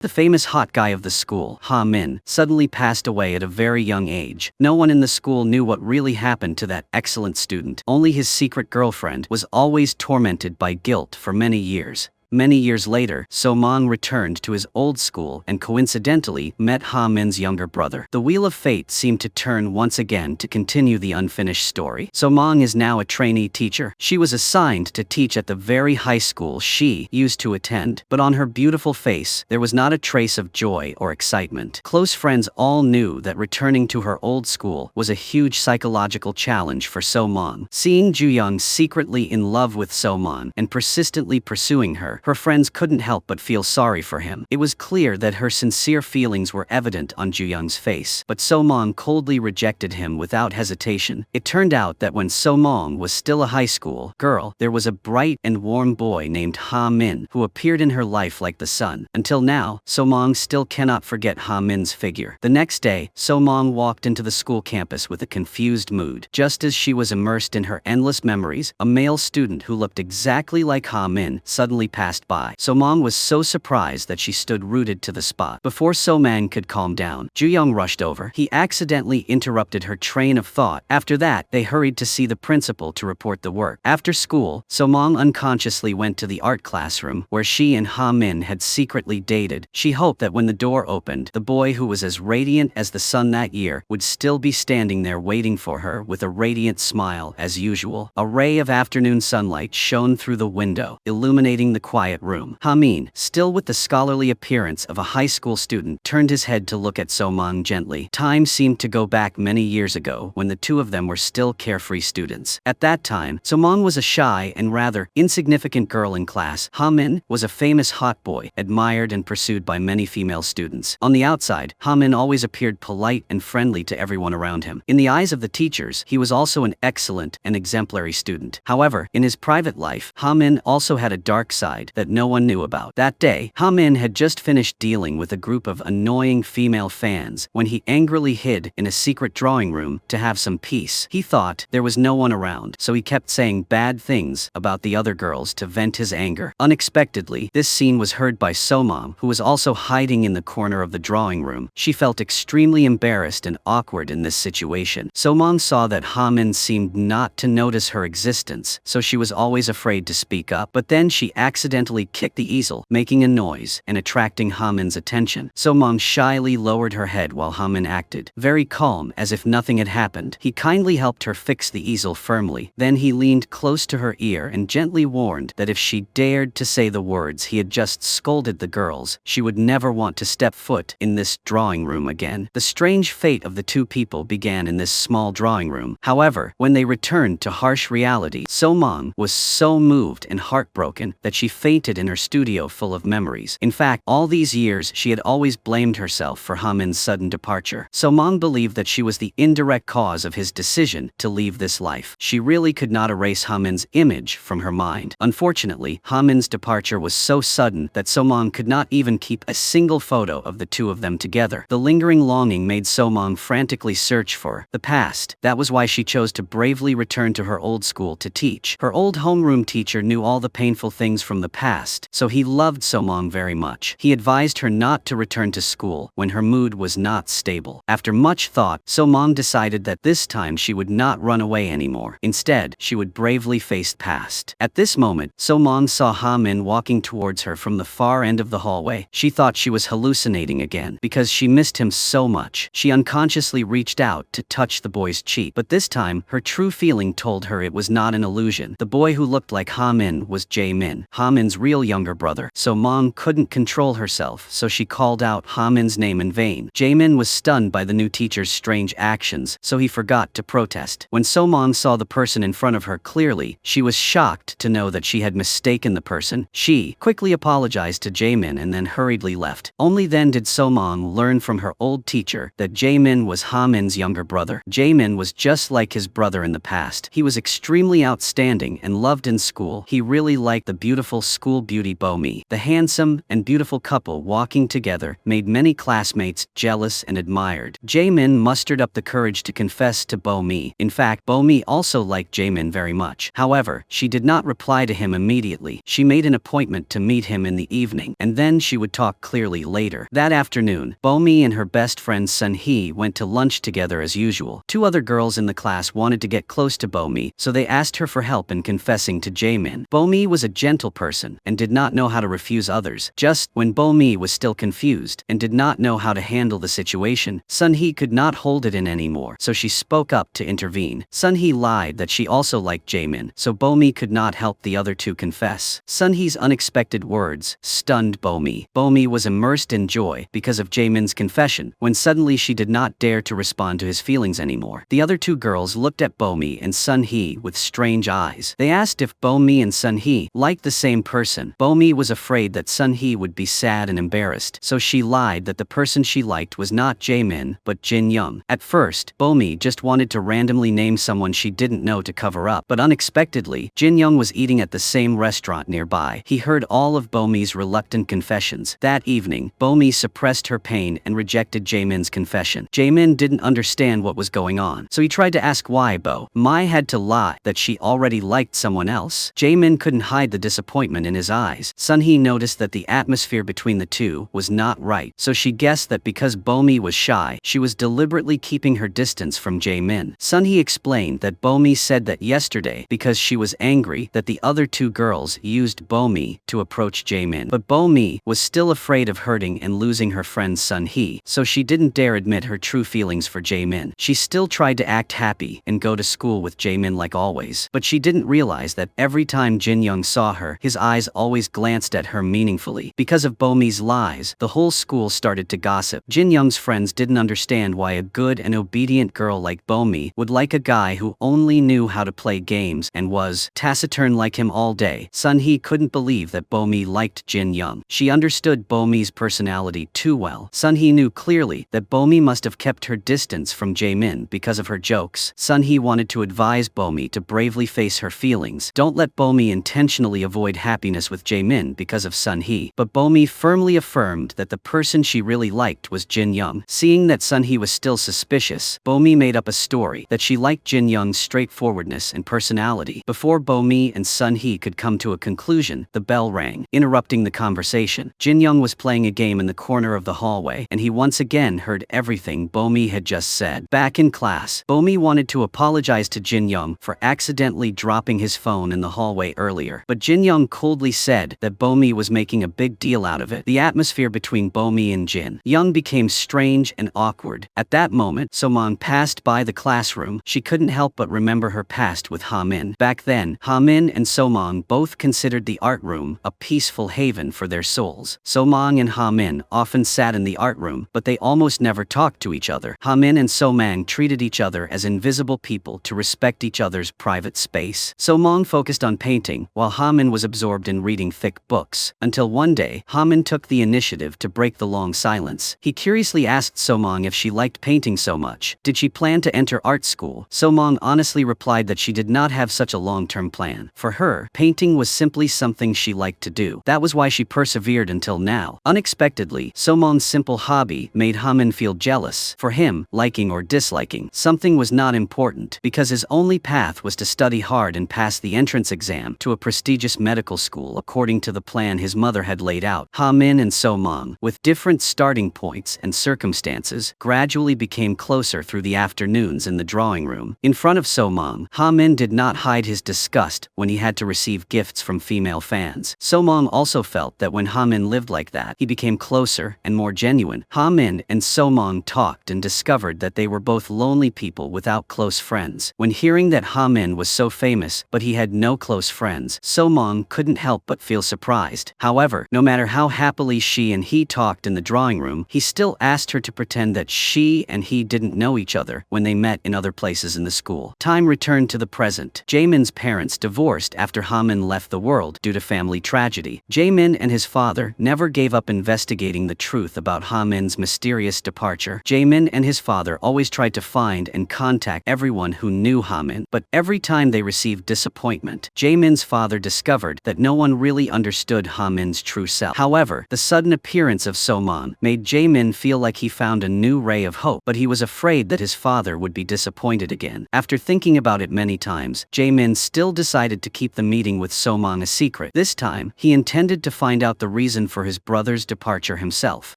The famous hot guy of the school, Ha Min, suddenly passed away at a very young age. No one in the school knew what really happened to that excellent student. Only his secret girlfriend was always tormented by guilt for many years. Many years later, So Mong returned to his old school and coincidentally met Ha Min's younger brother. The wheel of fate seemed to turn once again to continue the unfinished story. So Mong is now a trainee teacher. She was assigned to teach at the very high school she used to attend, but on her beautiful face, there was not a trace of joy or excitement. Close friends all knew that returning to her old school was a huge psychological challenge for So Mong. Seeing Ju Young secretly in love with So Mong and persistently pursuing her friends couldn't help but feel sorry for him. It was clear that her sincere feelings were evident on Ju Young's face, but So Mong coldly rejected him without hesitation. It turned out that when So Mong was still a high school girl, there was a bright and warm boy named Ha Min who appeared in her life like the sun. Until now, So Mong still cannot forget Ha Min's figure. The next day, So Mong walked into the school campus with a confused mood. Just as she was immersed in her endless memories, a male student who looked exactly like Ha Min suddenly passed by. So Mong was so surprised that she stood rooted to the spot. Before So Mong could calm down, Ju Young rushed over. He accidentally interrupted her train of thought. After that, they hurried to see the principal to report the work. After school, So Mong unconsciously went to the art classroom where she and Ha Min had secretly dated. She hoped that when the door opened, the boy who was as radiant as the sun that year would still be standing there waiting for her with a radiant smile as usual. A ray of afternoon sunlight shone through the window, illuminating the quiet room. Ha Min, still with the scholarly appearance of a high school student, turned his head to look at So Mong gently. Time seemed to go back many years ago when the two of them were still carefree students. At that time, So Mong was a shy and rather insignificant girl in class. Ha Min was a famous hot boy, admired and pursued by many female students. On the outside, Ha Min always appeared polite and friendly to everyone around him. In the eyes of the teachers, he was also an excellent and exemplary student. However, in his private life, Ha Min also had a dark side that no one knew about. That day, Ha Min had just finished dealing with a group of annoying female fans when he angrily hid in a secret drawing room to have some peace. He thought there was no one around, so he kept saying bad things about the other girls to vent his anger. Unexpectedly, this scene was heard by So Mong, who was also hiding in the corner of the drawing room. She felt extremely embarrassed and awkward in this situation. So Mong saw that Ha Min seemed not to notice her existence, so she was always afraid to speak up. But then she accidentally kicked the easel, making a noise and attracting Ha Min's attention. So Mong shyly lowered her head while Ha Min acted very calm as if nothing had happened. He kindly helped her fix the easel firmly. Then he leaned close to her ear and gently warned that if she dared to say the words he had just scolded the girls, she would never want to step foot in this drawing room again. The strange fate of the two people began in this small drawing room. However, when they returned to harsh reality, So Mong was so moved and heartbroken that she fainted in her studio full of memories. In fact, all these years she had always blamed herself for Ha Min's sudden departure. So Mong believed that she was the indirect cause of his decision to leave this life. She really could not erase Ha Min's image from her mind. Unfortunately, Ha Min's departure was so sudden that So Mong could not even keep a single photo of the two of them together. The lingering longing made So Mong frantically search for the past. That was why she chose to bravely return to her old school to teach. Her old homeroom teacher knew all the painful things from the past, so he loved So Mong very much. He advised her not to return to school when her mood was not stable. After much thought, So Mong decided that this time she would not run away anymore. Instead, she would bravely face past. At this moment, So Mong saw Ha Min walking towards her from the far end of the hallway. She thought she was hallucinating again because she missed him so much. She unconsciously reached out to touch the boy's cheek, but this time, her true feeling told her it was not an illusion. The boy who looked like Ha Min was Jae Min, Ha Min's real younger brother. So Mong couldn't control herself, so she called out Ha Min's name in vain. Jae Min was stunned by the new teacher's strange actions, so he forgot to protest. When So Mong saw the person in front of her clearly, she was shocked to know that she had mistaken the person. She quickly apologized to Jae Min and then hurriedly left. Only then did So Mong learn from her old teacher that Jae Min was Ha Min's younger brother. Jae Min was just like his brother in the past. He was extremely outstanding and loved in school. He really liked the beautiful school beauty Bomi. The handsome and beautiful couple walking together made many classmates jealous and admired. Jaemin mustered up the courage to confess to Bomi. In fact, Bomi also liked Jaemin very much. However, she did not reply to him immediately. She made an appointment to meet him in the evening, and then she would talk clearly later. That afternoon, Bomi and her best friend Sun-hee went to lunch together as usual. Two other girls in the class wanted to get close to Bomi, so they asked her for help in confessing to Jaemin. Bomi was a gentle person and did not know how to refuse others. Just when Bomi was still confused and did not know how to handle the situation, Sun-hee could not hold it in anymore, so she spoke up to intervene. Sun-hee lied that she also liked Jaemin, so Bomi could not help the other two confess. Sun-hee's unexpected words stunned Bomi. Bomi was immersed in joy because of Jaemin's confession, when suddenly she did not dare to respond to his feelings anymore. The other two girls looked at Bomi and Sun-hee with strange eyes. They asked if Bomi and Sun-hee liked the same person. Bomi was afraid that Sun-hee would be sad and embarrassed, so she lied that the person she liked was not Jaemin, but Jin Young. At first, Bomi just wanted to randomly name someone she didn't know to cover up, but unexpectedly, Jin Young was eating at the same restaurant nearby. He heard all of Bomi's reluctant confessions. That evening, Bomi suppressed her pain and rejected Jaemin's confession. Jaemin didn't understand what was going on, so he tried to ask why Bomi had to lie that she already liked someone else. Jaemin couldn't hide the disappointment in his eyes. Sun-hee noticed that the atmosphere between the two was not right, so she guessed that because Bomi was shy, she was deliberately keeping her distance from Jaemin. Sun-hee explained that Bomi said that yesterday because she was angry that the other two girls used Bomi to approach Jaemin, but Bomi was still afraid of hurting and losing her friend Sun-hee, so she didn't dare admit her true feelings for Jaemin. She still tried to act happy and go to school with Jaemin like always, but she didn't realize that every time Jin Young saw her, his eyes always glanced at her meaningfully. Because of Bomi's lies, the whole school started to gossip. Jin Young's friends didn't understand why a good and obedient girl like Bomi would like a guy who only knew how to play games and was taciturn like him all day. Sun-hee couldn't believe that Bomi liked Jin Young. She understood Bomi's personality too well. Sun-hee knew clearly that Bomi must have kept her distance from Jaemin because of her jokes. Sun-hee wanted to advise Bomi to bravely face her feelings. Don't let Bomi intentionally avoid happiness with Jaemin because of Sun-hee. But Bomi firmly affirmed that the person she really liked was Jin Young. Seeing that Sun-hee was still suspicious, Bomi made up a story that she liked Jin Young's straightforwardness and personality. Before Bomi and Sun-hee could come to a conclusion, the bell rang, interrupting the conversation. Jin Young was playing a game in the corner of the hallway, and he once again heard everything Bomi had just said. Back in class, Bomi wanted to apologize to Jin Young for accidentally dropping his phone in the hallway earlier, but Jin Young coldly said that Bomi was making a big deal out of it. The atmosphere between Bomi and Jin Young became strange and awkward. At that moment, So-man passed by the classroom. She couldn't help but remember her past with Ha-min. Back then, Ha-min and So-man both considered the art room a peaceful haven for their souls. So-man and Ha-min often sat in the art room, but they almost never talked to each other. Ha-min and So-man treated each other as invisible people to respect each other's private space. So-man focused on painting, while Ha-min was absorbed in reading thick books, until one day, Ha-min took the initiative to break the long silence. He curiously asked So-man if she liked painting so much. Did she plan to enter art school? So-man honestly replied that she did not have such a long-term plan. For her, painting was simply something she liked to do. That was why she persevered until now. Unexpectedly, So-man's simple hobby made Ha-min feel jealous. For him, liking or disliking something was not important, because his only path was to study hard and pass the entrance exam to a prestigious medical school according to the plan his mother had laid out. Ha-min and So-man, with different starting points and circumstances, gradually became closer through the afternoons in the drawing room. In front of So-man, Ha-min did not hide his disgust when he had to receive gifts from female fans. So-man also felt that when Ha-min lived like that, he became closer and more genuine. Ha-min and So-man talked and discovered that they were both lonely people without close friends. When hearing that Ha-min was so famous but he had no close friends, So-man couldn't help but feel surprised. However, no matter how happily she and he talked in the drawing room, he still asked her to pretend that she and he didn't know each other when they met in other places in the school. Time returned to the present. Jaemin's parents divorced after Ha-min left the world due to family tragedy. Jaemin and his father never gave up investigating the truth about Ha-min's mysterious departure. Jaemin and his father always tried to find and contact everyone who knew Ha-min, but every time they received disappointment. Jaemin's father discovered that no one really understood Ha-min's true self. However, the sudden appearance of So-man made Jae-min feel like he found a new ray of hope, but he was afraid that his father would be disappointed again. After thinking about it many times, Jae-min still decided to keep the meeting with So-man a secret. This time, he intended to find out the reason for his brother's departure himself.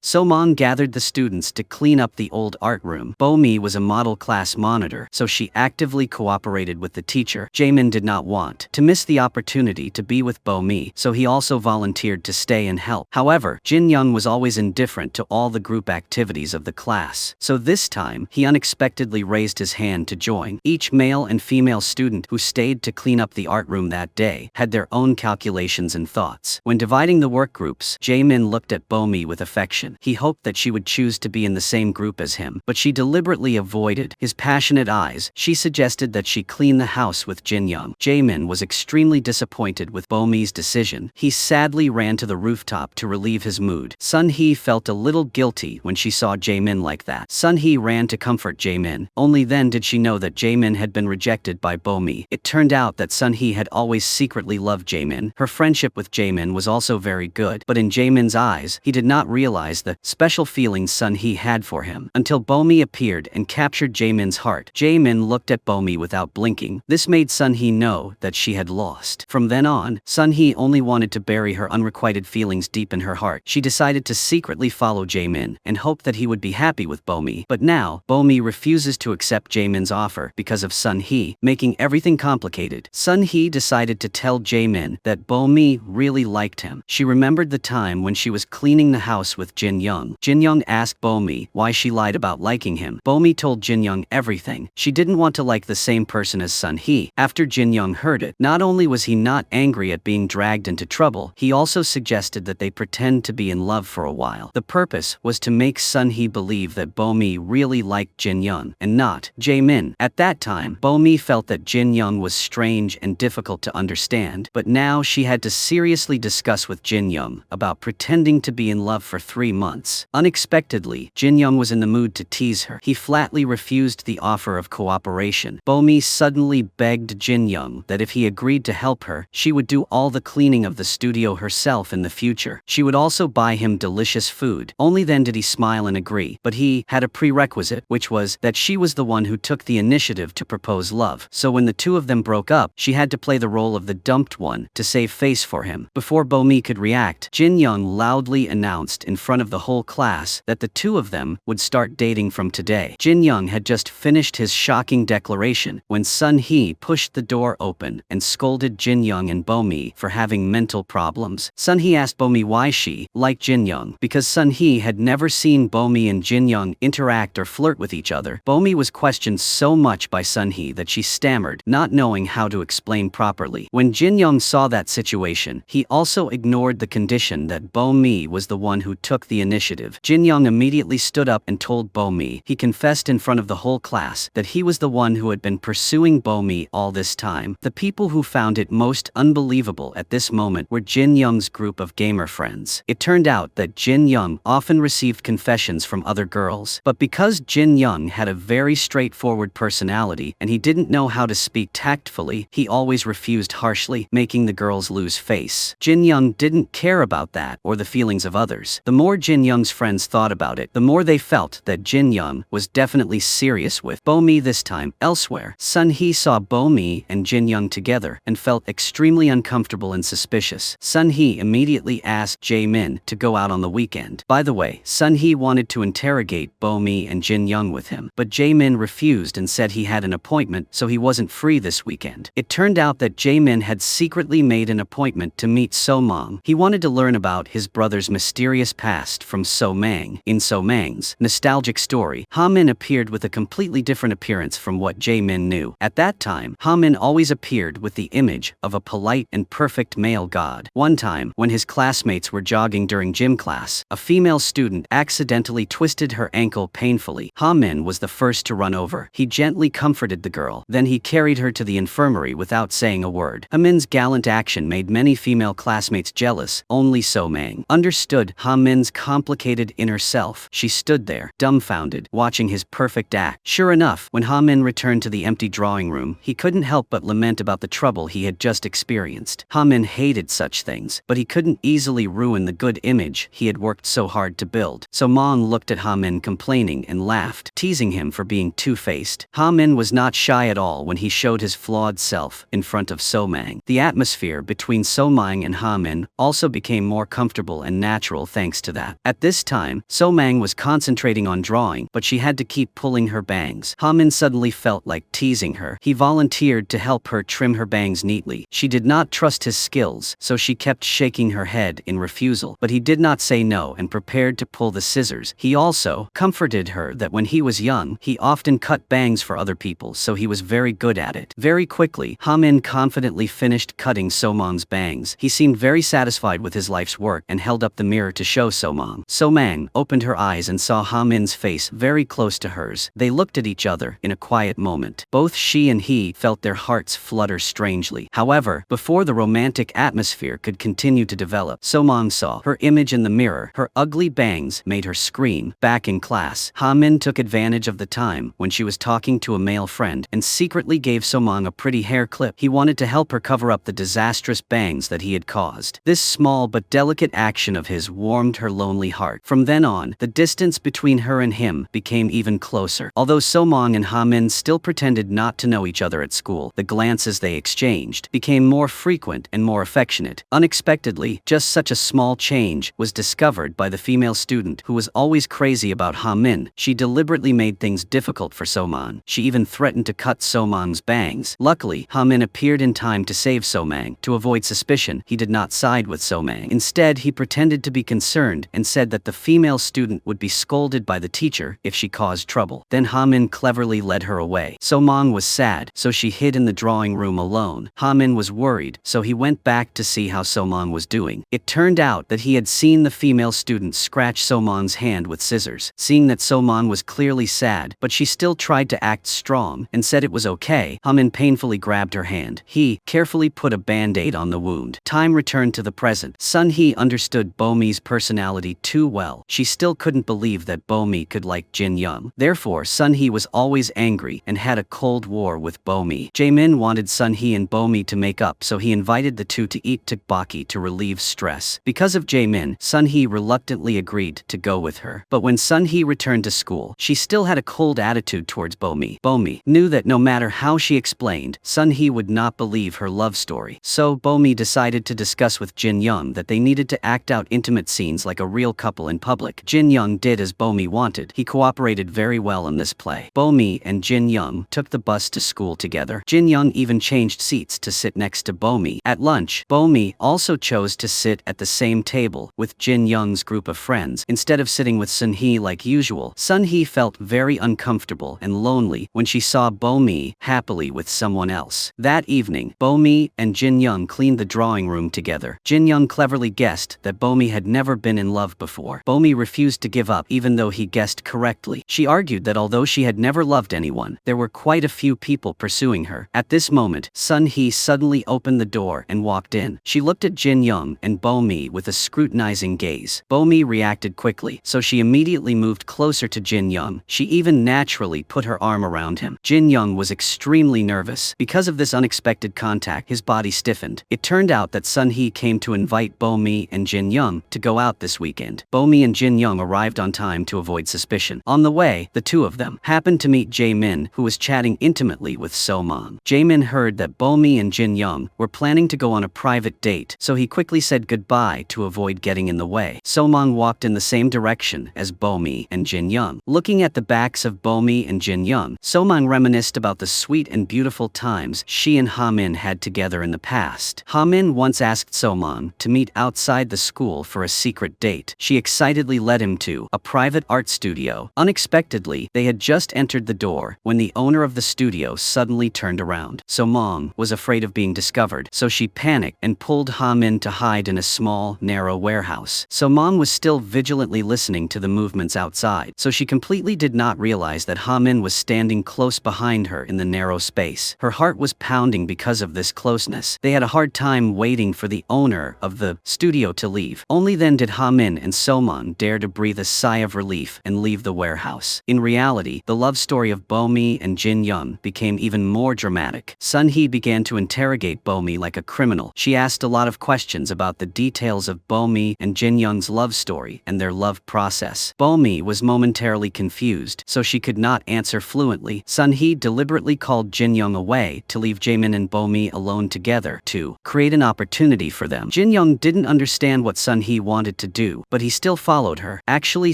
So-man gathered the students to clean up the old art room. Bo-mi was a model class monitor, so she actively cooperated with the teacher. Jae-min did not want to miss the opportunity to be with Bo-mi, so he also volunteered to stay and help. However, Jin-young was always indifferent to all the group activities of the class, so this time, he unexpectedly raised his hand to join. Each male and female student who stayed to clean up the art room that day had their own calculations and thoughts. When dividing the work groups, Jae-min looked at Bo-mi with affection. He hoped that she would choose to be in the same group as him, but she deliberately avoided his passionate eyes. She suggested that she clean the house with Jin-young. Jae-min was extremely disappointed with Bo-mi's decision. He sadly ran to the rooftop to relieve his mood. Sun-hee felt a little guilty when she saw Jae-min like that. Sun-hee ran to comfort Jae-min. Only then did she know that Jae-min had been rejected by Bo-mi. It turned out that Sun-hee had always secretly loved Jae-min. Her friendship with Jae-min was also very good, but in Jae-min's eyes, he did not realize the special feelings Sun-hee had for him until Bo-mi appeared and captured Jae-min's heart. Jae-min looked at Bo-mi without blinking. This made Sun-hee know that she had lost. From then on, Sun-hee only wanted to bury her unrequited feelings deep in her heart. She decided to secretly follow Jae-min and hope that he would be happy with Bo-mi. But now, Bo-mi refuses to accept Jae-min's offer because of Sun-hee, making everything complicated. Sun-hee decided to tell Jae-min that Bo-mi really liked him. She remembered the time when she was cleaning the house with Jin-young. Jin-young asked Bo-mi why she lied about liking him. Bo-mi told Jin-young everything. She didn't want to like the same person as Sun-hee. After Jin-young heard it, not only was he not angry at being dragged into trouble, he also suggested that they pretend to be in love for a while. The purpose was to make Sun-hee believe that Bo-mi really liked Jin-young and not Jae-min. At that time, Bo-mi felt that Jin-young was strange and difficult to understand, but now she had to seriously discuss with Jin-young about pretending to be in love for 3 months. Unexpectedly, Jin-young was in the mood to tease her. He flatly refused the offer of cooperation. Bo-mi suddenly begged Jin-young that if he agreed to help her, she would do all the cleaning of the studio herself in the future. She would also buy him delicious food. Only then did he smile and agree, but he had a prerequisite, which was that she was the one who took the initiative to propose love. So when the two of them broke up, she had to play the role of the dumped one to save face for him. Before Bo-mi could react, Jin-young loudly announced in front of the whole class that the two of them would start dating from today. Jin-young had just finished his shocking declaration when Sun-hee pushed the door open and scolded Jin-young and Bo-mi for having mental problems. Sun-hee asked Bo-mi why she liked Jin-young, because Sun-hee had never seen Bo-mi and Jin-young interact or flirt with each other. Bo-mi was questioned so much by Sun-hee that she stammered, not knowing how to explain properly. When Jin-young saw that situation, he also ignored the condition that Bo-mi was the one who took the initiative. Jin-young immediately stood up and told Bo-mi. He confessed in front of the whole class that he was the one who had been pursuing Bo-mi all this time. The people who found it most unbelievable at this moment were Jin-young's group of gamer friends. It turned out that Jin-young often received confessions from other girls, but because Jin-young had a very straightforward personality and he didn't know how to speak tactfully, he always refused harshly, making the girls lose face. Jin-young didn't care about that or the feelings of others. The more Jin-young's friends thought about it, the more they felt that Jin-young was definitely serious with Bo-mi this time. Elsewhere, Sun-hee saw Bo-mi and Jin-young together and felt extremely uncomfortable and suspicious. Sun-hee immediately asked Jae-min to go out on the weekend. By the way, Sun-hee wanted to interrogate Bo-mi and Jin-young with him, but Jae-min refused and said he had an appointment, so he wasn't free this weekend. It turned out that Jae-min had secretly made an appointment to meet So-mang. He wanted to learn about his brother's mysterious past from So-mang. In So-mang's nostalgic story, Ha-min appeared with a completely different appearance from what Jae-min knew. At that time, Ha-min always appeared with the image of a polite and perfect male god. One time, when his classmates were jogging during gym class, a female student accidentally twisted her ankle painfully. Ha-min was the first to run over. He gently comforted the girl, then he carried her to the infirmary without saying a word. Ha-min's gallant action made many female classmates jealous. Only So-mang understood Ha-min's complicated inner self. She stood there, dumbfounded, watching his perfect act. Sure enough, when Ha-min returned to the empty drawing room, he couldn't help but lament about the trouble he had just experienced. Ha-min hated such things, but he couldn't easily ruin the good image he had worked so hard to build. So Mong looked at Ha-min complaining and laughed, teasing him for being two-faced. Ha-min was not shy at all when he showed his flawed self in front of So-mang. The atmosphere between So-mang and Ha-min also became more comfortable and natural thanks to that. At this time, So-mang was concentrating on drawing, but she had to keep pulling her bangs. Ha-min suddenly felt like teasing her. He volunteered to help her trim her bangs neatly. She did not trust his skills, so she kept shaking her head in refusal, but he did not say no and prepared to pull the scissors. He also comforted her that when he was young, he often cut bangs for other people, so he was very good at it. Very quickly, Ha-min confidently finished cutting So-mang's bangs. He seemed very satisfied with his life's work and held up the mirror to show So-mang. So-mang opened her eyes and saw Ha-min's face very close to hers. They looked at each other in a quiet moment. Both she and he felt their hearts flutter strangely. However, before the romantic atmosphere could continue to develop, So-mang saw her image in the mirror. Her ugly bangs made her scream. Back in class, Ha-min took advantage of the time when she was talking to a male friend and secretly gave So-mang a pretty hair clip. He wanted to help her cover up the disastrous bangs that he had caused. This small but delicate action of his warmed her lonely heart. From then on, the distance between her and him became even closer. Although So-mang and Ha-min still pretended not to know each other at school, the glances they exchanged became more frequent and more affectionate. Unexpectedly, just such a small change was discovered by the female student who was always crazy about Ha-min. She deliberately made things difficult for So-mang. She even threatened to cut So-mang's bangs. Luckily, Ha-min appeared in time to save So-mang. To avoid suspicion, he did not side with So-mang. Instead, he pretended to be concerned and said that the female student would be scolded by the teacher if she caused trouble. Then Ha-min cleverly led her away. So-mang was sad, so she hid in the drawing room alone. Ha-min was worried, so he went back to see how So-mang was doing. It turned out that he had seen the female student scratch So-mang's hand with scissors. Seeing that So-mang was clearly sad, but she still tried to act strong and said it was okay, Ha-min painfully grabbed her hand. He carefully put a band-aid on the wound. Time returned to the present. Sun-hee understood Bo-mi's personality too well. She still couldn't believe that Bo-mi could like Jin-young. Therefore, Sun-hee was always angry and had a cold war with Bo-mi. Jae-min wanted Sun-hee and Bo-mi to make up, so he invited the two to eat tteokbokki to relieve stress. Because of Jae-min, Sun-hee reluctantly agreed to go with her. But when Sun-hee returned to school, she still had a cold attitude towards Bo-mi. Bo-mi knew that no matter how she explained, Sun-hee would not believe her love story. So Bo-mi decided to discuss with Jin-young that they needed to act out intimate scenes like a real couple in public. Jin-young did as Bo-mi wanted. He cooperated very well in this play. Bo-mi and Jin-young took the bus to school together. Jin-young even changed seats to sit next to Bo-mi. At lunch, Bo-mi also chose to sit at the same table with Jin-young's group of friends instead of sitting with Sun-hee like usual. Sun-hee felt very uncomfortable and lonely when she saw Bo-mi happily with someone else. That evening, Bo-mi and Jin-young cleaned the drawing room together. Jin-young cleverly guessed that Bo-mi had never been in love before. Bo-mi refused to give up even though he guessed correctly. She argued that although she had never loved anyone, there were quite a few people pursuing her. At this moment, Sun-hee suddenly opened the door and walked in. She looked at Jin-young and Bo-mi with a scrutinizing gaze. Bo-mi reacted quickly, so she immediately moved closer to Jin-young. She even naturally put her arm around him. Jin-young was extremely nervous. Because of this unexpected contact, his body stiffened. It turned out that Sun-hee came to invite Bo-mi and Jin-young to go out this weekend. Bo-mi and Jin-young arrived on time to avoid suspicion. On the way, the two of them happened to meet Jae-min, who was chatting intimately with So-mang. Jae-min heard that Bo-mi and Jin-young were planning to go on a private date, so he quickly said goodbye to avoid getting in the way. So-mang walked in the same direction as Bo-mi and Jin-young. Looking at the backs of Bo-mi and Jin-young, So-mang reminisced about the sweet and beautiful times she and Ha-min had together in the past. Ha-min once asked So-mang to meet outside the school for a secret date. She excitedly led him to a private art studio. Unexpectedly, they had just entered the door when the owner of the studio suddenly turned around. So-mang was afraid of being discovered, so she panicked and pulled Ha-min to hide in a small, narrow warehouse. So-mang was still vigilantly listening to the movements outside, so she completely did not realize that Ha-min was standing close behind her in the narrow space. Her heart was pounding because of this closeness. They had a hard time waiting for the owner of the studio to leave. Only then did Ha-min and So-mang dare to breathe a sigh of relief and leave the warehouse. In reality, the love story of Bo-mi and Jin-young became even more dramatic. Sun-hee began to interrogate Bo-mi like like a criminal. She asked a lot of questions about the details of Bo-mi and Jin-young's love story and their love process. Bo-mi was momentarily confused, so she could not answer fluently. Sun-hee deliberately called Jin-young away to leave Jaemin and Bo-mi alone together to create an opportunity for them. Jin-young didn't understand what Sun-hee wanted to do, but he still followed her. Actually,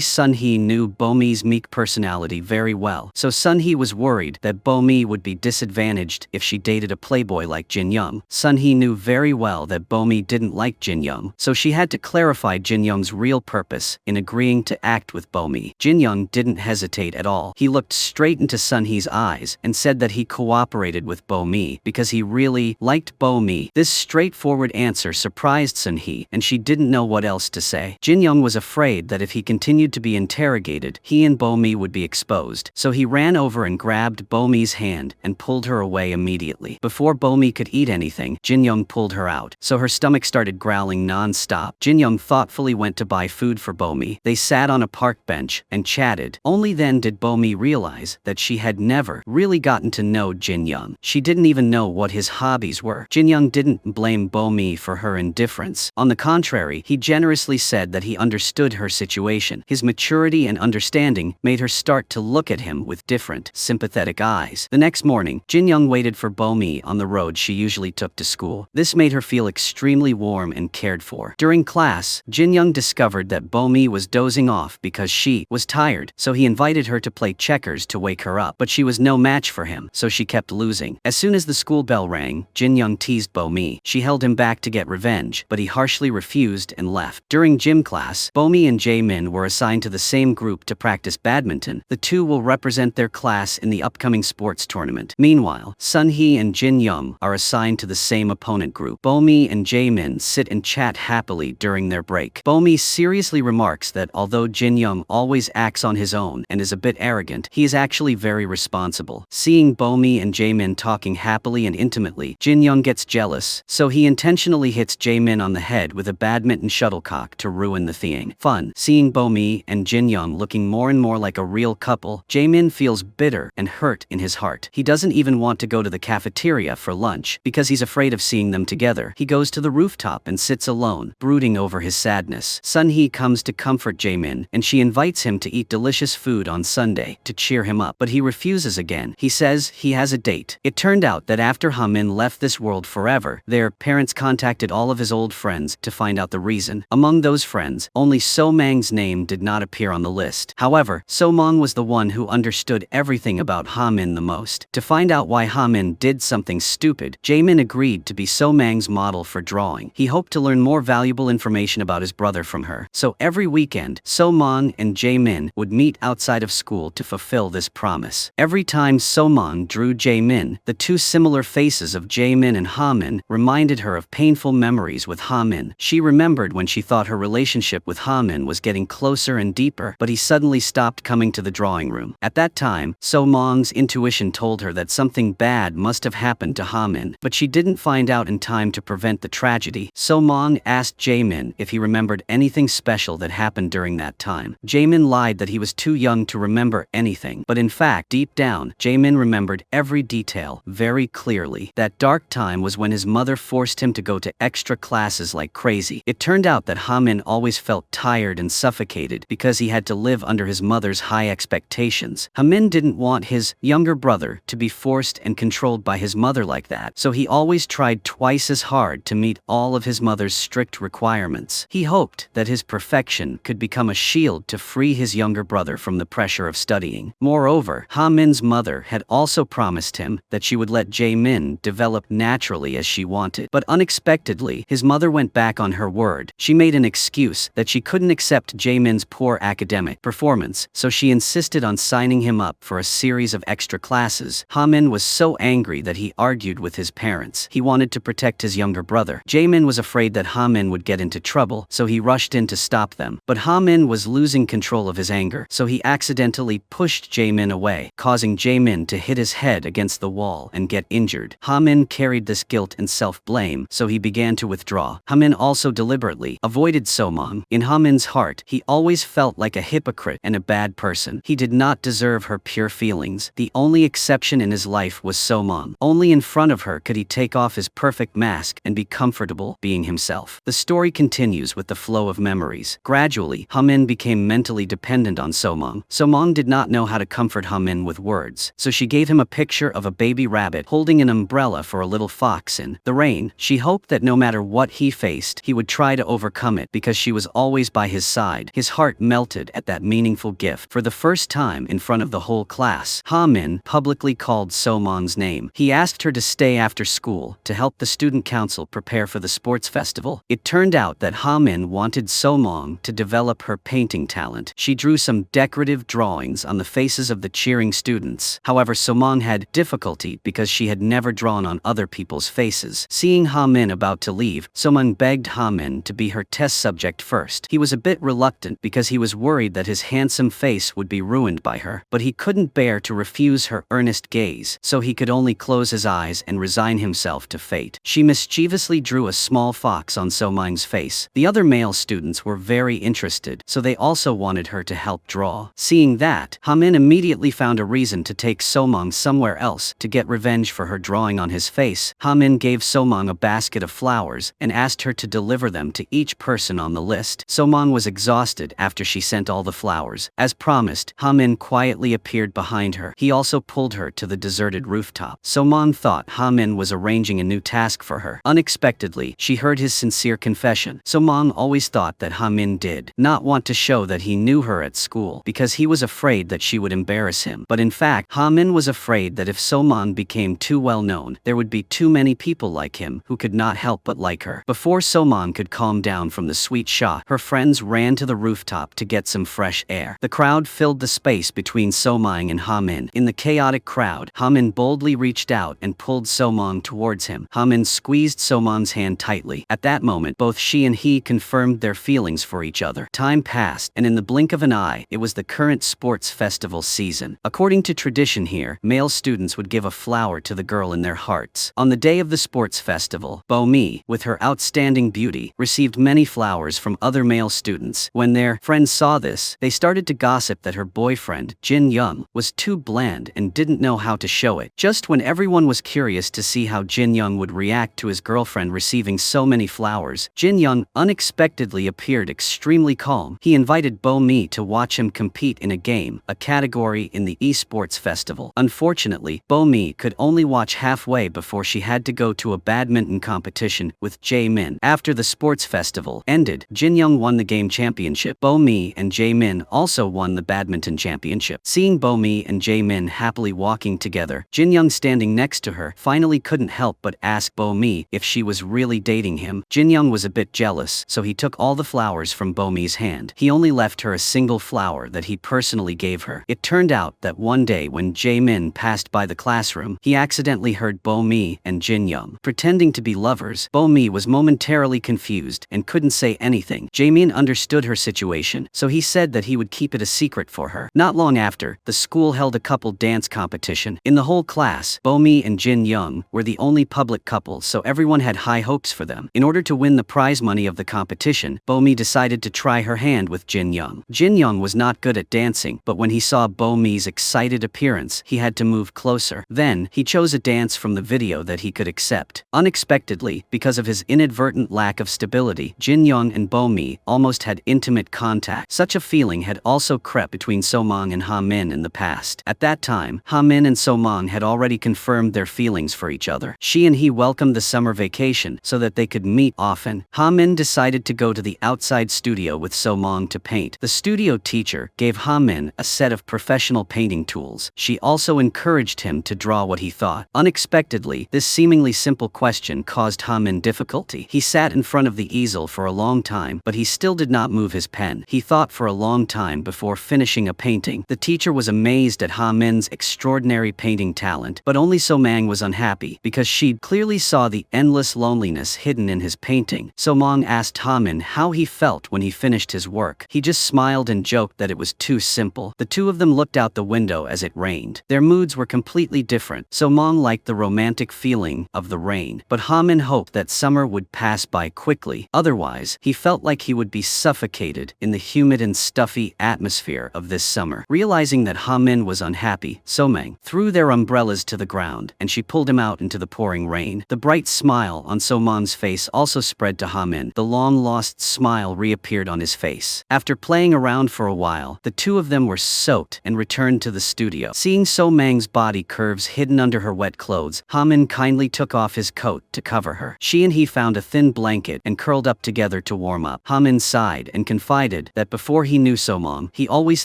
Sun-hee knew Bo-mi's meek personality very well, so Sun-hee was worried that Bo-mi would be disadvantaged if she dated a playboy like Jin-young. Sun-hee knew very well that Bo-mi didn't like Jin-young, so she had to clarify Jin-young's real purpose in agreeing to act with Bo-mi. Jin-young didn't hesitate at all. He looked straight into Sun-hee's eyes and said that he cooperated with Bo-mi because he really liked Bo-mi. This straightforward answer surprised Sun-hee, and she didn't know what else to say. Jin-young was afraid that if he continued to be interrogated, he and Bo-mi would be exposed, so he ran over and grabbed Bo-mi's hand and pulled her away immediately. Before Bo-mi could eat anything, Jin-young pulled her out, so her stomach started growling non-stop. Jin-young thoughtfully went to buy food for Bo-mi. They sat on a park bench and chatted. Only then did Bo-mi realize that she had never really gotten to know Jin-young. She didn't even know what his hobbies were. Jin-young didn't blame Bo-mi for her indifference. On the contrary, he generously said that he understood her situation. His maturity and understanding made her start to look at him with different, sympathetic eyes. The next morning, Jin-young waited for Bo-mi on the road she usually took to school. This made her feel extremely warm and cared for. During class, Jin-young discovered that Bo-mi was dozing off because she was tired, so he invited her to play checkers to wake her up. But she was no match for him, so she kept losing. As soon as the school bell rang, Jin-young teased Bo-mi. She held him back to get revenge, but he harshly refused and left. During gym class, Bo-mi and Jaemin were assigned to the same group to practice badminton. The two will represent their class in the upcoming sports tournament. Meanwhile, Sun-hee and Jin-young are assigned to the same opponent group. Bo-mi and Jaemin sit and chat happily during their break. Bo-mi seriously remarks that although Jin-young always acts on his own and is a bit arrogant, he is actually very responsible. Seeing Bo-mi and Jaemin talking happily and intimately, Jin-young gets jealous, so he intentionally hits Jaemin on the head with a badminton shuttlecock to ruin the fun. Seeing Bo-mi and Jin-young looking more and more like a real couple, Jaemin feels bitter and hurt in his heart. He doesn't even want to go to the cafeteria for lunch because he's afraid of seeing them together. He goes to the rooftop and sits alone, brooding over his sadness. Sun-hee comes to comfort Jaemin, and she invites him to eat delicious food on Sunday to cheer him up, but he refuses again. He says he has a date. It turned out that after Ha-min left this world forever, their parents contacted all of his old friends to find out the reason. Among those friends, only So-mang's name did not appear on the list. However, So-mang was the one who understood everything about Ha-min the most. To find out why Ha-min did something stupid, Jaemin agreed to be So-mang's model for drawing. He hoped to learn more valuable information about his brother from her. So every weekend, So-mang and Jaemin would meet outside of school to fulfill this promise. Every time So-mang drew Jaemin, the two similar faces of Jaemin and Ha-min reminded her of painful memories with Ha-min. She remembered when she thought her relationship with Ha-min was getting closer and deeper, but he suddenly stopped coming to the drawing room. At that time, So-mang's intuition told her that something bad must have happened to Ha-min, but she didn't find out in time to prevent the tragedy. So-mang asked Jaemin if he remembered anything special that happened during that time. Jaemin lied that he was too young to remember anything, but in fact, deep down, Jaemin remembered every detail very clearly. That dark time was when his mother forced him to go to extra classes like crazy. It turned out that Ha-min always felt tired and suffocated because he had to live under his mother's high expectations. Ha-min didn't want his younger brother to be forced and controlled by his mother like that, so he always tried twice as hard to meet all of his mother's strict requirements. He hoped that his perfection could become a shield to free his younger brother from the pressure of studying. Moreover, Ha-min's mother had also promised him that she would let Jaemin develop naturally as she wanted. But unexpectedly, his mother went back on her word. She made an excuse that she couldn't accept Jaemin's poor academic performance, so she insisted on signing him up for a series of extra classes. Ha-min was so angry that he argued with his parents. He wanted to protect his younger brother. Jaemin was afraid that Ha-min would get into trouble, so he rushed in to stop them. But Ha-min was losing control of his anger, so he accidentally pushed Jaemin away, causing Jaemin to hit his head against the wall and get injured. Ha-min carried this guilt and self-blame, so he began to withdraw. Ha-min also deliberately avoided So-mang. In Ha-min's heart, he always felt like a hypocrite and a bad person. He did not deserve her pure feelings. The only exception in his life was So-mang. Only in front of her could he take off his perfect mask and be comfortable being himself. The story continues with the flow of memories. Gradually, Ha-min became mentally dependent on So-mong. So-mong did not know how to comfort Ha-min with words, so she gave him a picture of a baby rabbit holding an umbrella for a little fox in the rain. She hoped that no matter what he faced, he would try to overcome it because she was always by his side. His heart melted at that meaningful gift. For the first time in front of the whole class, Ha-min publicly called So-mong's name. He asked her to stay after school to help the student council prepare for the sports festival. It turned out that Ha-min wanted So-mong to develop her painting talent. She drew some decorative drawings on the faces of the cheering students. However, So-mong had difficulty because she had never drawn on other people's faces. Seeing Ha-min about to leave, So-mong begged Ha-min to be her test subject first. He was a bit reluctant because he was worried that his handsome face would be ruined by her, but he couldn't bear to refuse her earnest gaze, so he could only close his eyes and resign himself to fate. She mischievously drew a small fox on So-mong's face. The other male students were very interested, so they also wanted her to help draw. Seeing that, Ha-min immediately found a reason to take So-mong somewhere else to get revenge for her drawing on his face. Ha-min gave So-mong a basket of flowers and asked her to deliver them to each person on the list. So-mong was exhausted after she sent all the flowers. As promised, Ha-min quietly appeared behind her. He also pulled her to the deserted rooftop. So-mong thought Ha-min was arranging a new task for her. Unexpectedly, she heard his sincere confession. So-mong always thought that Ha-min did not want to show that he knew her at school because he was afraid that she would embarrass him. But in fact, Ha-min was afraid that if So-mong became too well known, there would be too many people like him who could not help but like her. Before So-mong could calm down from the sweet shot, her friends ran to the rooftop to get some fresh air. The crowd filled the space between So-mong and Ha-min. In the chaotic crowd, Ha-min boldly reached out and pulled So-mong towards him. Ha-min squeezed So-mong's hand tightly. At that moment, both she and he confirmed their feelings for each other. Time passed, and in the blink of an eye, it was the current sports festival season. According to tradition here, male students would give a flower to the girl in their hearts. On the day of the sports festival, Bo-mi, with her outstanding beauty, received many flowers from other male students. When their friends saw this, they started to gossip that her boyfriend, Jin-young, was too bland and didn't know how to show it. Just when everyone was curious to see how Jin-young would react to his girlfriend receiving so many flowers, Jin-young unexpectedly appeared extremely calm. He invited Bo-mi to watch him compete in a game, a category in the esports festival. Unfortunately, Bo-mi could only watch halfway before she had to go to a badminton competition with Jae-min. After the sports festival ended, Jin-young won the game championship. Bo-mi and Jae-min also won the badminton championship. Seeing Bo-mi and Jae-min happily walking together, Jin-young standing next to her finally couldn't help but ask Bo-mi if she was really dating him. Jin-young was a bit jealous, so he took all the flowers from Bo-mi's hand. He only left her a single flower that he personally gave her. It turned out that one day when Jae-min passed by the classroom, he accidentally heard Bo-mi and Jin-young pretending to be lovers. Bo-mi was momentarily confused and couldn't say anything. Jae-min understood her situation, so he said that he would keep it a secret for her. Not long after, the school held a couple dance competition. In the whole class, Bo-mi and Jin-young were the only public couple, so everyone had high hopes for them. In order to win the prize money of the competition, Bo-mi decided to try her hand with Jin-young. Jin-young was not good at dancing, but when he saw Bo-mi's excited appearance, he had to move closer. Then, he chose a dance from the video that he could accept. Unexpectedly, because of his inadvertent lack of stability, Jin-young and Bo-mi almost had intimate contact. Such a feeling had also crept between So-mong and Ha-min in the past. At that time, Ha-min and So-mong had already confirmed their feelings for each other. She and he welcomed the summer vacation so that they could meet often. Ha-min decided to go to the outside studio with So-mong to paint. The studio teacher gave Ha-min a set of professional painting tools. She also encouraged him to draw what he thought. Unexpectedly, this seemingly simple question caused Ha-min difficulty. He sat in front of the easel for a long time, but he still did not move his pen. He thought for a long time before finishing a painting. The teacher was amazed at Ha-min's extraordinary painting talent, but only So-mong was unhappy because she clearly saw the endless loneliness hidden in his painting. So-mong asked Ha-min how he felt when he finished his work. He just smiled and joked that it was too simple. The two of them looked out the window as it rained. Their moods were completely different. So-mong liked the romantic feeling of the rain, but Ha-min hoped that summer would pass by quickly. Otherwise, he felt like he would be suffocated in the humid and stuffy atmosphere of this summer. Realizing that Ha-min was unhappy, So-mong threw their umbrellas to the ground, and she pulled him out into the pouring rain. rain. The bright smile on So-mong's face also spread to Ha-min. The long-lost smile reappeared on his face. After playing around for a while, the two of them were soaked and returned to the studio. Seeing So-mang's body curves hidden under her wet clothes, Ha-min kindly took off his coat to cover her. She and he found a thin blanket and curled up together to warm up. Ha-min sighed and confided that before he knew So-mong, he always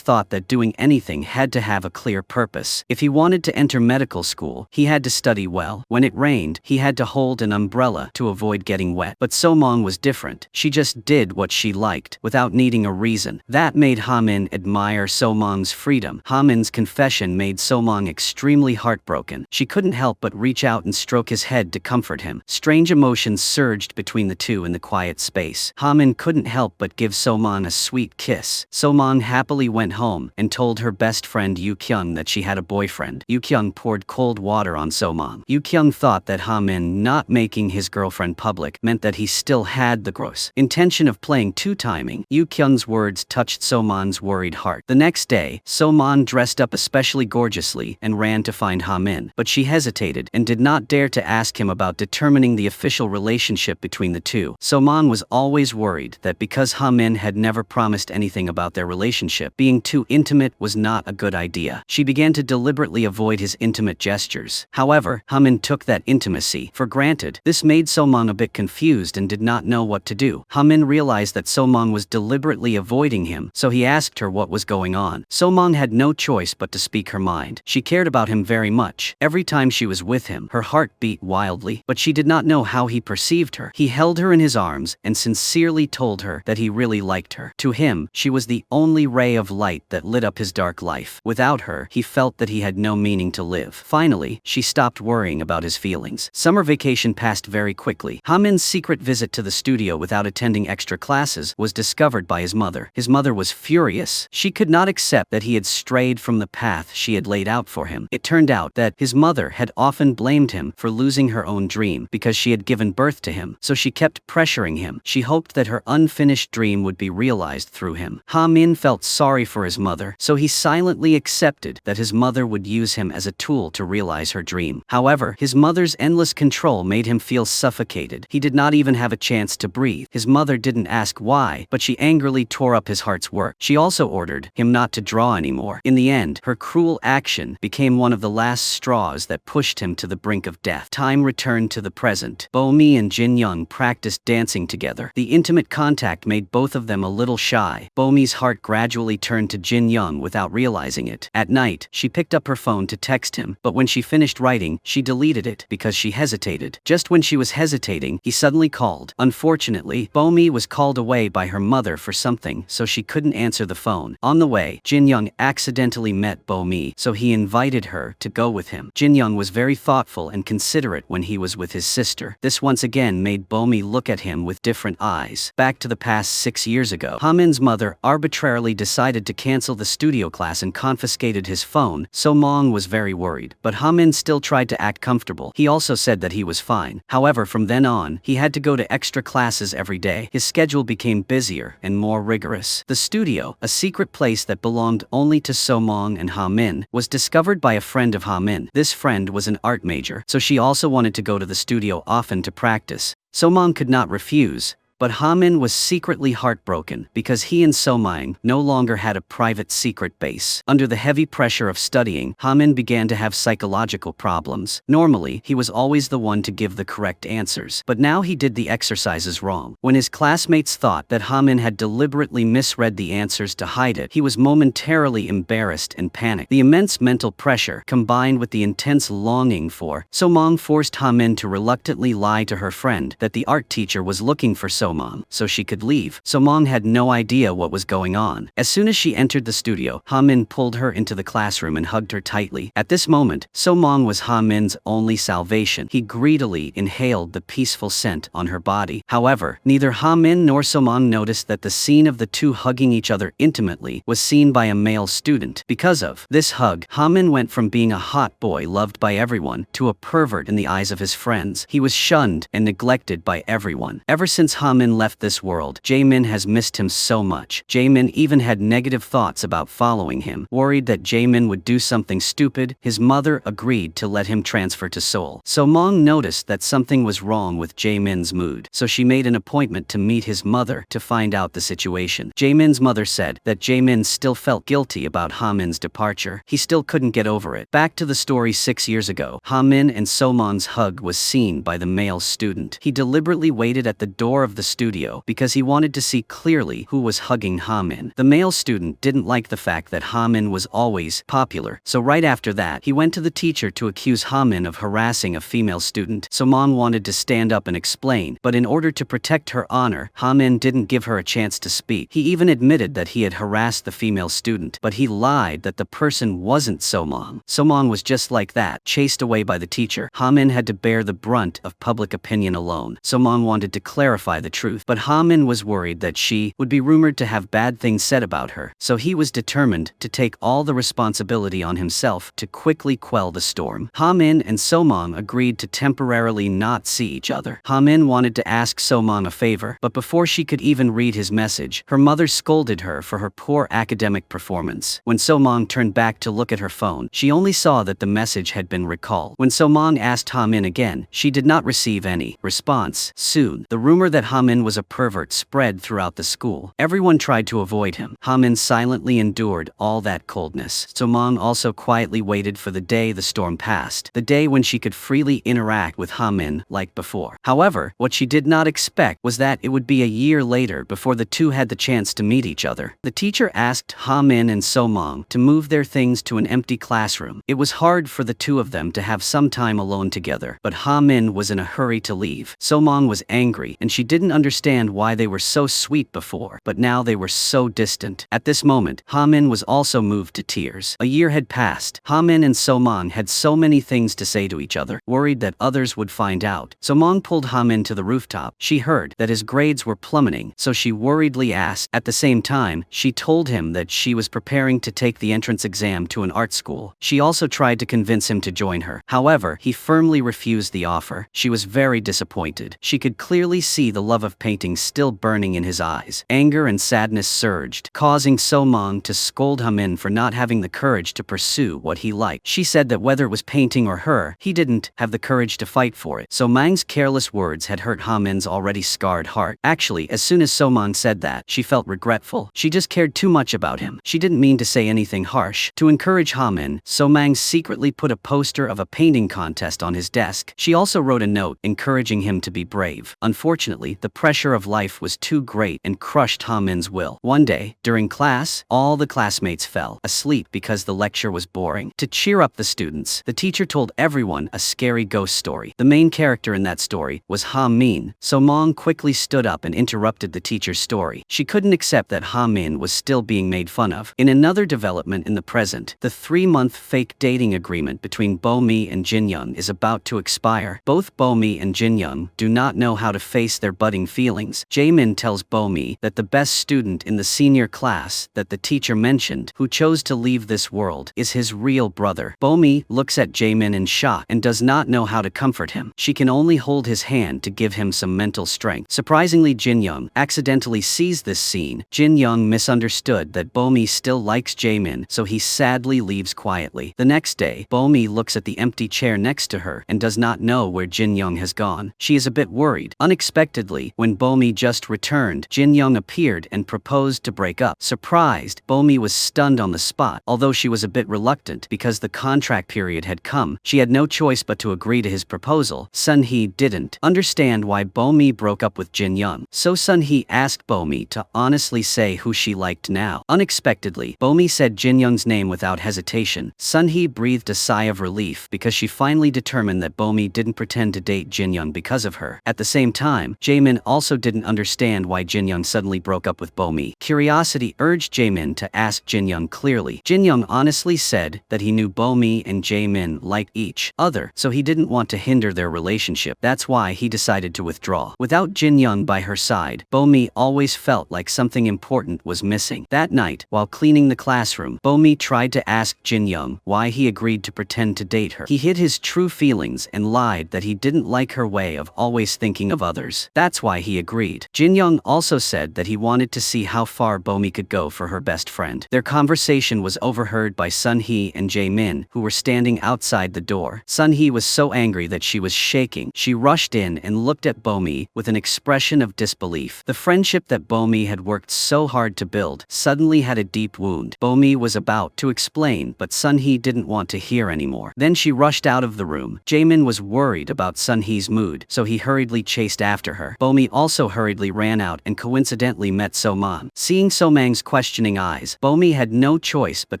thought that doing anything had to have a clear purpose. If he wanted to enter medical school, he had to study well. When it rained, he had to hold an umbrella to avoid getting wet. But So-mong was different. She just did what she liked, without needing a reason. That made Ha-min admire So-mong's freedom. Ha-min's confession made So-mong extremely heartbroken. She couldn't help but reach out and stroke his head to comfort him. Strange emotions surged between the two in the quiet space. Ha-min couldn't help but give So-mong a sweet kiss. So-mong happily went home and told her best friend Yu-kyung that she had a boyfriend. Yu-kyung poured cold water on So-mong. Yu-kyung thought that Ha-min not making his girlfriend public meant that he still had the gross intention of playing two-timing. Yu-kyung's words touched So-mong's worried heart. The next day, So-mong dressed up especially gorgeously and ran to find Ha-min, but she hesitated and did not dare to ask him about determining the official relationship between the two. So-mong was always worried that because Ha-min had never promised anything about their relationship, being too intimate was not a good idea. She began to deliberately avoid his intimate gestures. However, Ha-min took that intimacy for granted. This made So-mong a bit confused and did not know what to do. Ha-min realized that So-mong was deliberately avoiding him, so he asked her what was going on. So-mong had no choice but to speak her mind. She cared about him very much. Every time she was with him, her heart beat wildly, but she did not know how he perceived her. He held her in his arms and sincerely told her that he really liked her. To him, she was the only ray of light that lit up his dark life. Without her, he felt that he had no meaning to live. Finally, she stopped worrying about his feelings. Summer vacation passed very quickly. Ha-min's secret visit to the studio without attending extra classes was discovered by his mother. His mother was furious. She could not accept that he had strayed from the path she had laid out for him. It turned out that his mother had often blamed him for losing her own dream because she had given birth to him, so she kept pressuring him. She hoped that her unfinished dream would be realized through him. Ha-min felt sorry for his mother, so he silently accepted that his mother would use him as a tool to realize her dream. However, his mother's endless control made him feel suffocated. He did not even have a chance to breathe. His mother didn't ask why, but she angrily tore up his heart's work. She also ordered him not to draw anymore. In the end, her cruel action became one of the last straws that pushed him to the brink of death. Time returned to the present. Bo-mi and Jin-young practiced dancing together. The intimate contact made both of them a little shy. Bo-mi's heart gradually turned to Jin-young without realizing it. At night, she picked up her phone to text him, but when she finished writing, she deleted it because she hesitated. Just when she was hesitating, he suddenly called. Unfortunately, Bo-mi was called away by her mother for something, so she couldn't answer the phone. On the way, Jin-young accidentally met Bo-mi, so he invited her to go with him. Jin-young was very thoughtful and considerate when he was with his sister. This once again made Bo-mi look at him with different eyes. Back to the past 6 years ago, Ha-min's mother arbitrarily decided to cancel the studio class and confiscated his phone. So-mong was very worried, but Ha-min still tried to act comfortable. He also said that he was fine. However, from then on, he had to go to extra classes every day. His schedule became busier and more rigorous. The studio, a secret place that belonged only to So-mong and Ha-min, was discovered by a friend of Ha-min. This friend was an art major, so she also wanted to go to the studio often to practice. So-mong could not refuse. But Ha-min was secretly heartbroken because he and So-mong no longer had a private secret base. Under the heavy pressure of studying, Ha-min began to have psychological problems. Normally, he was always the one to give the correct answers, but now he did the exercises wrong. When his classmates thought that Ha-min had deliberately misread the answers to hide it, he was momentarily embarrassed and panicked. The immense mental pressure, combined with the intense longing for So-mong, forced Ha-min to reluctantly lie to her friend that the art teacher was looking for So-mong, so she could leave. So-mong had no idea what was going on. As soon as she entered the studio, Ha-min pulled her into the classroom and hugged her tightly. At this moment, So-mong was Ha-min's only salvation. He greedily inhaled the peaceful scent on her body. However, neither Ha-min nor So-mong noticed that the scene of the two hugging each other intimately was seen by a male student. Because of this hug, Ha-min went from being a hot boy loved by everyone to a pervert in the eyes of his friends. He was shunned and neglected by everyone. Ever since Ha-min Ha-min left this world, Jae-min has missed him so much. Jae-min even had negative thoughts about following him. Worried that Jae-min would do something stupid, his mother agreed to let him transfer to Seoul. So-mong noticed that something was wrong with Jae-min's mood, so she made an appointment to meet his mother to find out the situation. Jae-min's mother said that Jae-min still felt guilty about Ha-min's departure. He still couldn't get over it. Back to the story 6 years ago, Ha-min and So-mong's hug was seen by the male student. He deliberately waited at the door of the studio because he wanted to see clearly who was hugging Ha-min. The male student didn't like the fact that Ha-min was always popular, so right after that, he went to the teacher to accuse Ha-min of harassing a female student. So-mong wanted to stand up and explain, but in order to protect her honor, Ha-min didn't give her a chance to speak. He even admitted that he had harassed the female student, but he lied that the person wasn't So-mong. So-mong was just like that, chased away by the teacher. Ha-min had to bear the brunt of public opinion alone. So-mong wanted to clarify the truth, but Ha-min was worried that she would be rumored to have bad things said about her, so he was determined to take all the responsibility on himself to quickly quell the storm. Ha-min and So-mong agreed to temporarily not see each other. Ha-min wanted to ask So-mong a favor, but before she could even read his message, her mother scolded her for her poor academic performance. When So-mong turned back to look at her phone, she only saw that the message had been recalled. When So-mong asked Ha-min again, she did not receive any response. Soon, the rumor that Ha-min was a pervert spread throughout the school. Everyone tried to avoid him. Ha-min silently endured all that coldness. So-mong also quietly waited for the day the storm passed, the day when she could freely interact with Ha-min like before. However, what she did not expect was that it would be a year later before the two had the chance to meet each other. The teacher asked Ha-min and So-mong to move their things to an empty classroom. It was hard for the two of them to have some time alone together, but Ha-min was in a hurry to leave. So-mong was angry, and she didn't understand why they were so sweet before, but now they were so distant. At this moment, Ha-min was also moved to tears. A year had passed. Ha-min and So-mong had so many things to say to each other, worried that others would find out. So-mong pulled Ha-min to the rooftop. She heard that his grades were plummeting, so she worriedly asked. At the same time, she told him that she was preparing to take the entrance exam to an art school. She also tried to convince him to join her. However, he firmly refused the offer. She was very disappointed. She could clearly see the love of painting still burning in his eyes. Anger and sadness surged, causing So-mong to scold Ha-min for not having the courage to pursue what he liked. She said that whether it was painting or her, he didn't have the courage to fight for it. So-mong's careless words had hurt Ha-min's already scarred heart. Actually, as soon as So-mong said that, she felt regretful. She just cared too much about him. She didn't mean to say anything harsh. To encourage Ha-min, So-mong secretly put a poster of a painting contest on his desk. She also wrote a note encouraging him to be brave. Unfortunately, the pressure of life was too great and crushed Ha-min's will. One day, during class, all the classmates fell asleep because the lecture was boring. To cheer up the students, the teacher told everyone a scary ghost story. The main character in that story was Ha-min. So-mong quickly stood up and interrupted the teacher's story. She couldn't accept that Ha-min was still being made fun of. In another development in the present, the 3-month fake dating agreement between Bo-mi and Jin-young is about to expire. Both Bo-mi and Jin-young do not know how to face their budding feelings. Jae-min tells Bo-mi that the best student in the senior class that the teacher mentioned, who chose to leave this world, is his real brother. Bo-mi looks at Jae-min in shock and does not know how to comfort him. She can only hold his hand to give him some mental strength. Surprisingly, Jin-young accidentally sees this scene. Jin-young misunderstood that Bo-mi still likes Jae-min, so he sadly leaves quietly. The next day, Bo-mi looks at the empty chair next to her and does not know where Jin-young has gone. She is a bit worried. Unexpectedly, when Bo-mi just returned, Jin-young appeared and proposed to break up. Surprised, Bo-mi was stunned on the spot. Although she was a bit reluctant because the contract period had come, she had no choice but to agree to his proposal. Sun-hee didn't understand why Bo-mi broke up with Jin-young, so Sun-hee asked Bo-mi to honestly say who she liked now. Unexpectedly, Bo-mi said Jin-young's name without hesitation. Sun-hee breathed a sigh of relief because she finally determined that Bo-mi didn't pretend to date Jin-young because of her. At the same time, Jae-min also didn't understand why Jin-young suddenly broke up with Bo-mi. Curiosity urged Jae-min to ask Jin-young clearly. Jin-young honestly said that he knew Bo-mi and Jae-min liked each other, so he didn't want to hinder their relationship. That's why he decided to withdraw. Without Jin-young by her side, Bo-mi always felt like something important was missing. That night, while cleaning the classroom, Bo-mi tried to ask Jin-young why he agreed to pretend to date her. He hid his true feelings and lied that he didn't like her way of always thinking of others. That's why he agreed. Jin Young also said that he wanted to see how far Bomi could go for her best friend. Their conversation was overheard by Sun Hee and Jae Min, who were standing outside the door. Sun Hee was so angry that she was shaking. She rushed in and looked at Bomi with an expression of disbelief. The friendship that Bomi had worked so hard to build suddenly had a deep wound. Bomi was about to explain, but Sun Hee didn't want to hear anymore. Then she rushed out of the room. Jae Min was worried about Sun Hee's mood, so he hurriedly chased after her. Bomi also hurriedly ran out and coincidentally met So-man. Seeing So-mang's questioning eyes, Bomi had no choice but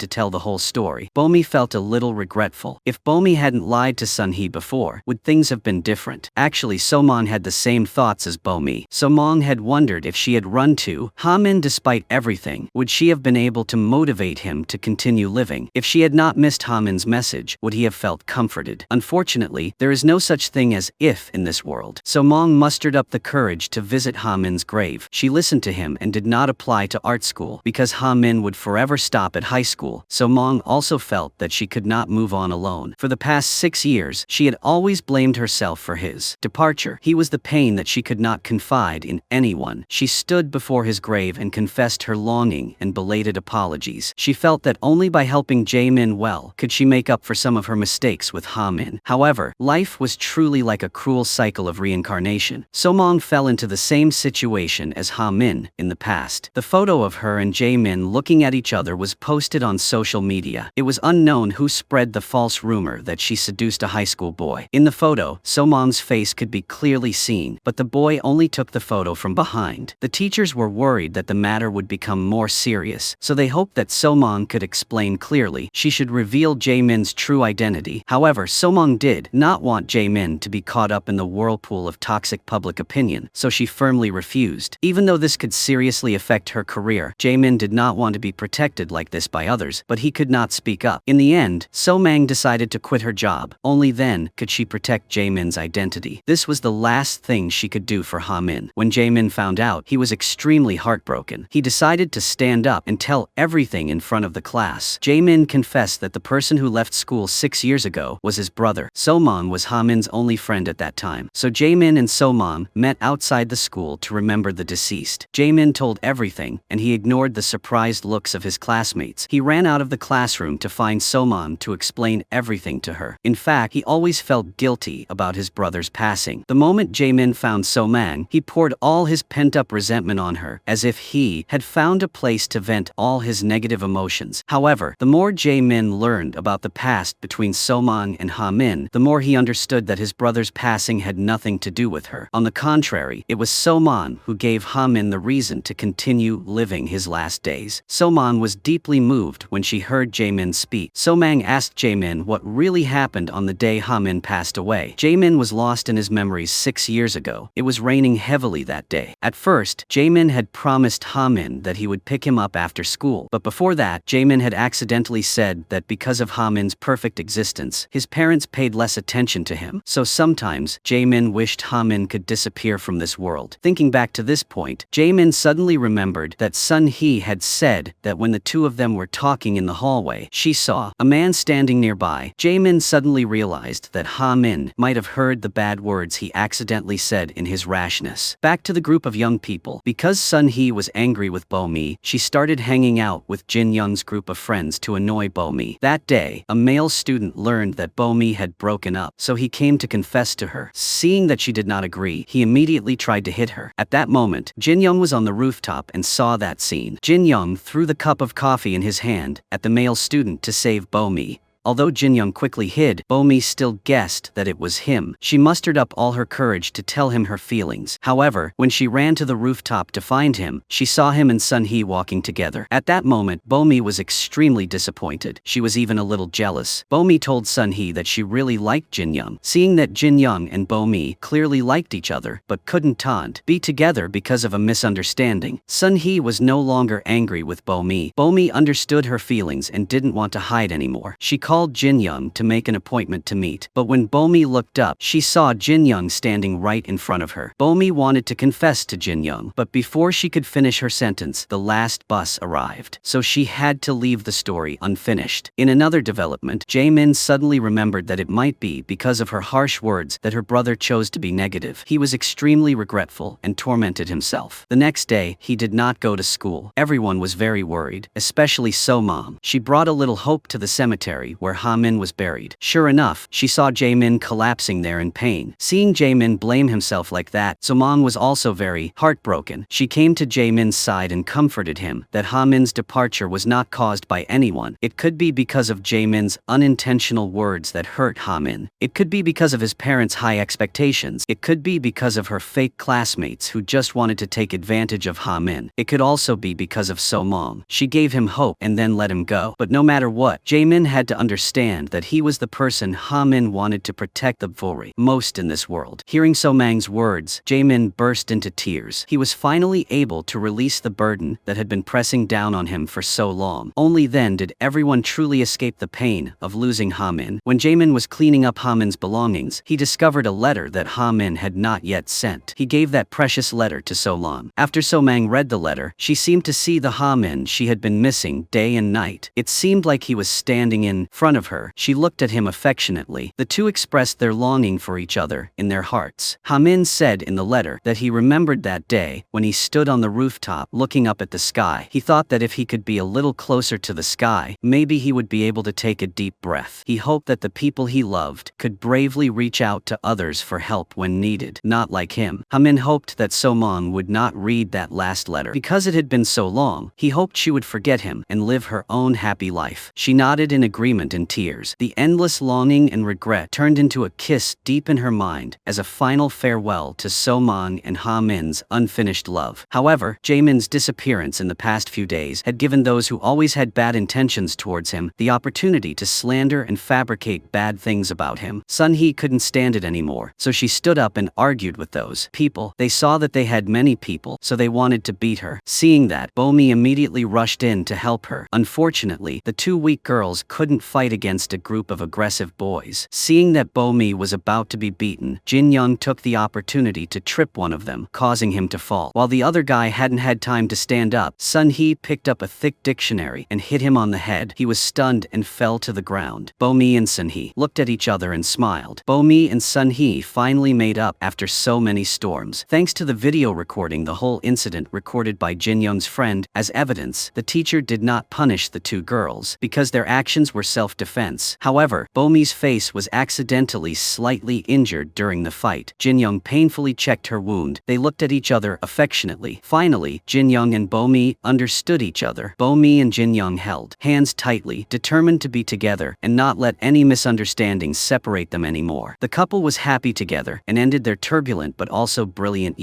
to tell the whole story. Bomi felt a little regretful. If Bomi hadn't lied to Sun Hee before, would things have been different? Actually, So-man had the same thoughts as Bomi. So-man had wondered if she had run to Ha-min despite everything, would she have been able to motivate him to continue living? If she had not missed Ha-min's message, would he have felt comforted? Unfortunately, there is no such thing as if in this world. So-man mustered up the courage to visit Ha-min's grave. She listened to him and did not apply to art school because Ha-min would forever stop at high school. So-man also felt that she could not move on alone. For the past 6 years, she had always blamed herself for his departure. He was the pain that she could not confide in anyone. She stood before his grave and confessed her longing and belated apologies. She felt that only by helping Jae Min well could she make up for some of her mistakes with Ha-min. However, life was truly like a cruel cycle of reincarnation. So-man fell into the same situation as Ha-min in the past. The photo of her and Jae Min looking at each other was posted on social media. It was unknown who spread the false rumor that she seduced a high school boy. In the photo, So-man's face could be clearly seen, but the boy only took the photo from behind. The teachers were worried that the matter would become more serious, so they hoped that So-man could explain clearly. She should reveal Jae Min's true identity. However, So-man did not want Jae Min to be caught up in the whirlpool of toxic public opinion, so she firmly refused. Even though this could seriously affect her career, Jae Min did not want to be protected like this by others, but he could not speak up. In the end, So-mang decided to quit her job. Only then could she protect Jae Min's identity. This was the last thing she could do for Ha-min. When Jae Min found out, he was extremely heartbroken. He decided to stand up and tell everything in front of the class. Jae Min confessed that the person who left school 6 years ago was his brother. So-man was Ha-min's only friend at that time, so Jae Min and So-man met outside the school to remember the deceased. Jae Min told everything, and he ignored the surprised looks of his classmates. He ran out of the classroom to find So-man to explain everything to her. In fact, he always felt guilty about his brother's passing. The moment Jae Min found So-man, he poured all his pent-up resentment on her, as if he had found a place to vent all his negative emotions. However, the more Jae Min learned about the past between So-man and Ha-min, the more he understood that his brother's passing had nothing to do with her. On the contrary, it was So-man who gave Ha-min the reason to continue living his last days. So-man was deeply moved when she heard Jae Min speak. So-mang asked Jae Min what really happened on the day Ha-min passed away. Jae Min was lost in his memories 6 years ago. It was raining heavily that day. At first, Jae Min had promised Ha-min that he would pick him up after school, but before that, Jae Min had accidentally said that because of Ha-min's perfect existence, his parents paid less attention to him. So sometimes, Jae Min wished Ha-min could disappear from this world. Thinking back to this point, Jae Min suddenly remembered that Sun Hee had said that when the two of them were talking in the hallway, she saw a man standing nearby. Jae Min suddenly realized that Ha-min might have heard the bad words he accidentally said in his rashness. Back to the group of young people. Because Sun Hee was angry with Bomi, she started hanging out with Jin Young's group of friends to annoy Bomi. That day, a male student learned that Bomi had broken up, so he came to confess to her. Seeing that she did not agree, he immediately tried to hit her. At that moment, Jin Young was on the rooftop and saw that scene. Jin Young threw the cup of coffee in his hand at the male student to save Bomi. Although Jin Young quickly hid, Bomi still guessed that it was him. She mustered up all her courage to tell him her feelings. However, when she ran to the rooftop to find him, she saw him and Sun Hee walking together. At that moment, Bomi was extremely disappointed. She was even a little jealous. Bomi told Sun Hee that she really liked Jin Young. Seeing that Jin Young and Bomi clearly liked each other but couldn't be together because of a misunderstanding, Sun Hee was no longer angry with Bomi. Bomi understood her feelings and didn't want to hide anymore. She called called Jin Young to make an appointment to meet. But when Bomi looked up, she saw Jin Young standing right in front of her. Bomi wanted to confess to Jin Young, but before she could finish her sentence, the last bus arrived. So she had to leave the story unfinished. In another development, Jae-min suddenly remembered that it might be because of her harsh words that her brother chose to be negative. He was extremely regretful and tormented himself. The next day, he did not go to school. Everyone was very worried, especially So-mom. She brought a little hope to the cemetery where Ha-min was buried. Sure enough, she saw Jae-min collapsing there in pain. Seeing Jae-min blame himself like that, So-mom was also very heartbroken. She came to Jae-min's side and comforted him that Ha-min's departure was not caused by anyone. It could be because of Jae-min's unintentional words that hurt Ha-min. It could be because of his parents' high expectations. It could be because of her fake classmates who just wanted to take advantage of Ha-min. It could also be because of So-mom. She gave him hope and then let him go. But no matter what, Jae-min had to understand that he was the person Ha-min wanted to protect the rivalry most in this world. Hearing So-mang's words, Jae-min burst into tears. He was finally able to release the burden that had been pressing down on him for so long. Only then did everyone truly escape the pain of losing Ha-min. When Jae-min was cleaning up Ha-min's belongings, he discovered a letter that Ha-min had not yet sent. He gave that precious letter to So-lam. After So-mang read the letter, she seemed to see the Ha-min she had been missing day and night. It seemed like he was standing in front of her. She looked at him affectionately. The two expressed their longing for each other in their hearts. Ha-min said in the letter that he remembered that day when he stood on the rooftop looking up at the sky. He thought that if he could be a little closer to the sky, maybe he would be able to take a deep breath. He hoped that the people he loved could bravely reach out to others for help when needed, not like him. Ha-min hoped that So-mong would not read that last letter. Because it had been so long, he hoped she would forget him and live her own happy life. She nodded in agreement in tears. The endless longing and regret turned into a kiss deep in her mind as a final farewell to So-mong and Ha-min's unfinished love. However, Jae-min's disappearance in the past few days had given those who always had bad intentions towards him the opportunity to slander and fabricate bad things about him. Sun-hee couldn't stand it anymore, so she stood up and argued with those people. They saw that they had many people, so they wanted to beat her. Seeing that, Bomi immediately rushed in to help her. Unfortunately, the two weak girls couldn't fight against a group of aggressive boys. Seeing that Bomi was about to be beaten, Jin Young took the opportunity to trip one of them, causing him to fall. While the other guy hadn't had time to stand up, Sun-hee picked up a thick dictionary and hit him on the head. He was stunned and fell to the ground. Bomi and Sun-hee looked at each other and smiled. Bomi and Sun-hee finally made up after so many storms. Thanks to the video recording the whole incident recorded by Jin Young's friend as evidence, the teacher did not punish the two girls because their actions were self-defense. However, Bomi's face was accidentally slightly injured during the fight. Jin Young painfully checked her wound. They looked at each other affectionately. Finally, Jin Young and Bomi understood each other. Bomi and Jin Young held hands tightly, determined to be together and not let any misunderstandings separate them anymore. The couple was happy together and ended their turbulent but also brilliant youth.